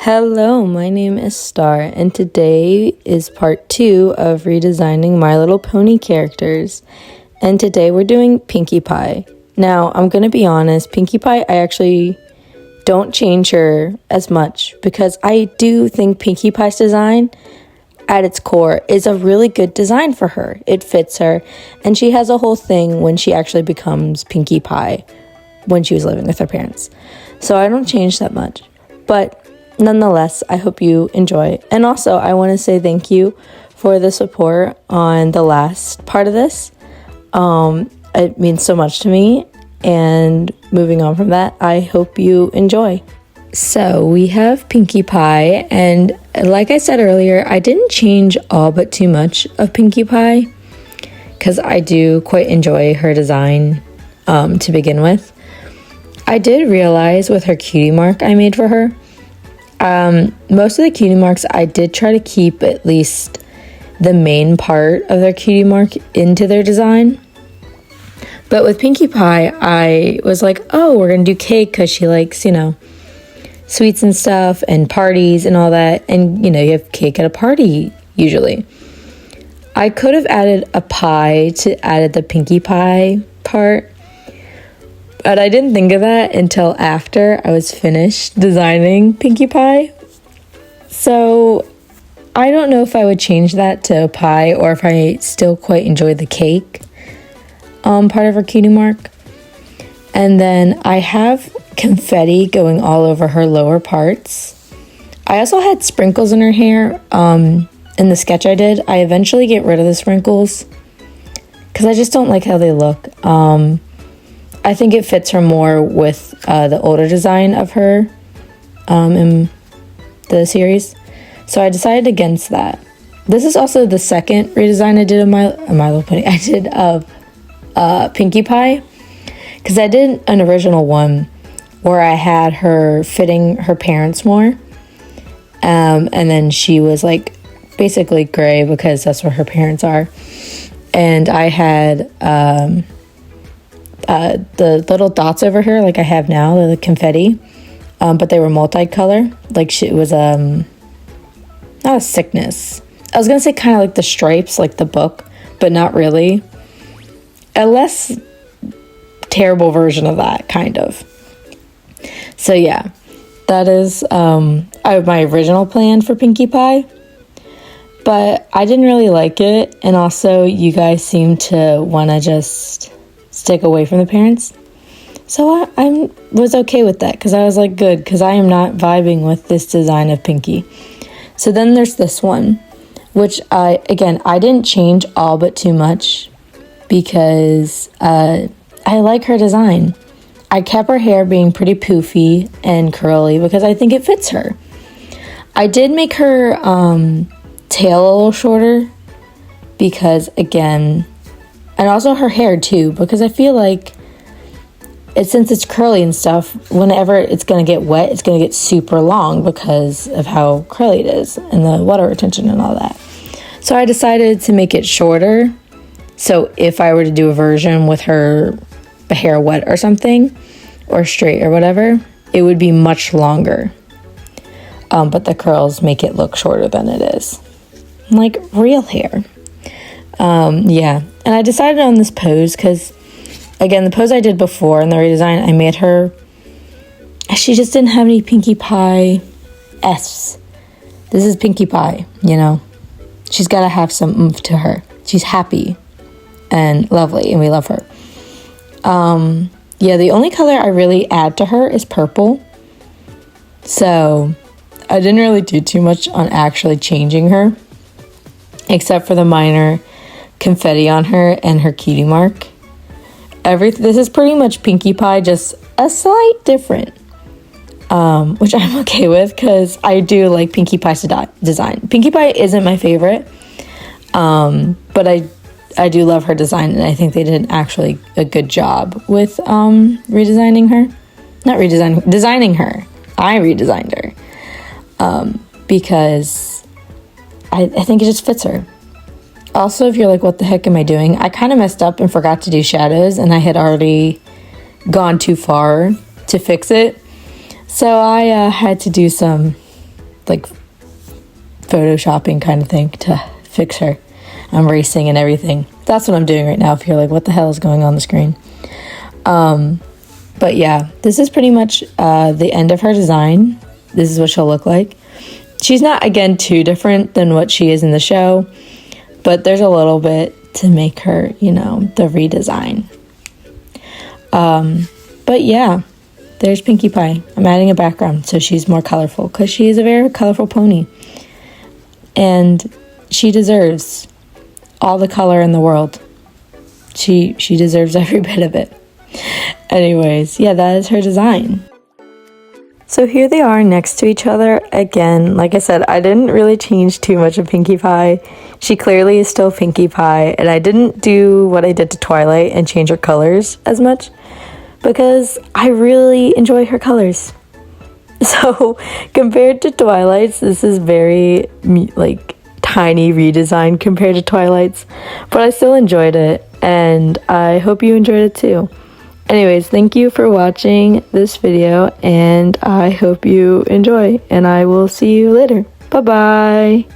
Hello, my name is Star, and today is part 2 of redesigning My Little Pony characters. And today we're doing Pinkie Pie. Now, I'm going to be honest, Pinkie Pie, I actually don't change her as much because I do think Pinkie Pie's design at its core is a really good design for her. It fits her, and she has a whole thing when she actually becomes Pinkie Pie when she was living with her parents. So I don't change that much, but nonetheless, I hope you enjoy. And also, I want to say thank you for the support on the last part of this. It means so much to me. And moving on from that, I hope you enjoy. So we have Pinkie Pie, and like I said earlier, I didn't change all but too much of Pinkie Pie because I do quite enjoy her design to begin with. I did realize with her cutie mark I made for her, most of the cutie marks, I did try to keep at least the main part of their cutie mark into their design. But with Pinkie Pie, I was like, oh, we're going to do cake because she likes, sweets and stuff and parties and all that. And, you have cake at a party usually. I could have added a pie to add the Pinkie Pie part. But I didn't think of that until after I was finished designing Pinkie Pie. So I don't know if I would change that to a pie or if I still quite enjoy the cake part of her cutie mark. And then I have confetti going all over her lower parts. I also had sprinkles in her hair in the sketch I did. I eventually get rid of the sprinkles because I just don't like how they look. I think it fits her more with the older design of her in the series. So I decided against that. This is also the second redesign I did of My Little Pony. I did of Pinkie Pie. Because I did an original one where I had her fitting her parents more. And then she was like basically gray because that's where her parents are. And I had the little dots over her like I have now, the confetti, but they were multicolor. Like it was not a sickness. I was gonna say kind of like the stripes, like the book, but not really. A less terrible version of that, kind of. So yeah, that is my original plan for Pinkie Pie. But I didn't really like it, and also you guys seem to want to just stick away from the parents. So I was okay with that because I was like, good, because I am not vibing with this design of Pinkie. So then there's this one, which I didn't change all but too much because I like her design. I kept her hair being pretty poofy and curly because I think it fits her. I did make her tail a little shorter because, again, and also her hair too, because I feel like since it's curly and stuff, whenever it's going to get wet, it's going to get super long because of how curly it is and the water retention and all that. So I decided to make it shorter. So if I were to do a version with the hair wet or something, or straight or whatever, it would be much longer. But the curls make it look shorter than it is. Like real hair. Yeah. And I decided on this pose because, again, the pose I did before in the redesign, I made her, she just didn't have any Pinkie Pie F's. This is Pinkie Pie, She's got to have some oomph to her. She's happy and lovely, and we love her. Yeah, the only color I really add to her is purple. So I didn't really do too much on actually changing her, except for the minor confetti on her and her cutie mark. This is pretty much Pinkie Pie, just a slight different, which I'm okay with because I do like Pinkie Pie's design. Pinkie Pie isn't my favorite, but I do love her design, and I think they did actually a good job with designing her. I redesigned her because I think it just fits her. Also, if you're like, what the heck am I doing? I kind of messed up and forgot to do shadows, and I had already gone too far to fix it. So I had to do some like photoshopping kind of thing to fix her. I'm racing and everything. That's what I'm doing right now if you're like, what the hell is going on the screen? But yeah, this is pretty much the end of her design. This is what she'll look like. She's not, again, too different than what she is in the show, but there's a little bit to make her, you know, the redesign. But yeah, there's Pinkie Pie. I'm adding a background so she's more colorful because she is a very colorful pony. And she deserves all the color in the world. She deserves every bit of it. Anyways, yeah, that is her design. So here they are next to each other. Again, like I said, I didn't really change too much of Pinkie Pie. She clearly is still Pinkie Pie, and I didn't do what I did to Twilight and change her colors as much because I really enjoy her colors. So compared to Twilight's, this is very like tiny redesign compared to Twilight's, but I still enjoyed it, and I hope you enjoyed it too. Anyways, thank you for watching this video, and I hope you enjoy, and I will see you later. Bye-bye!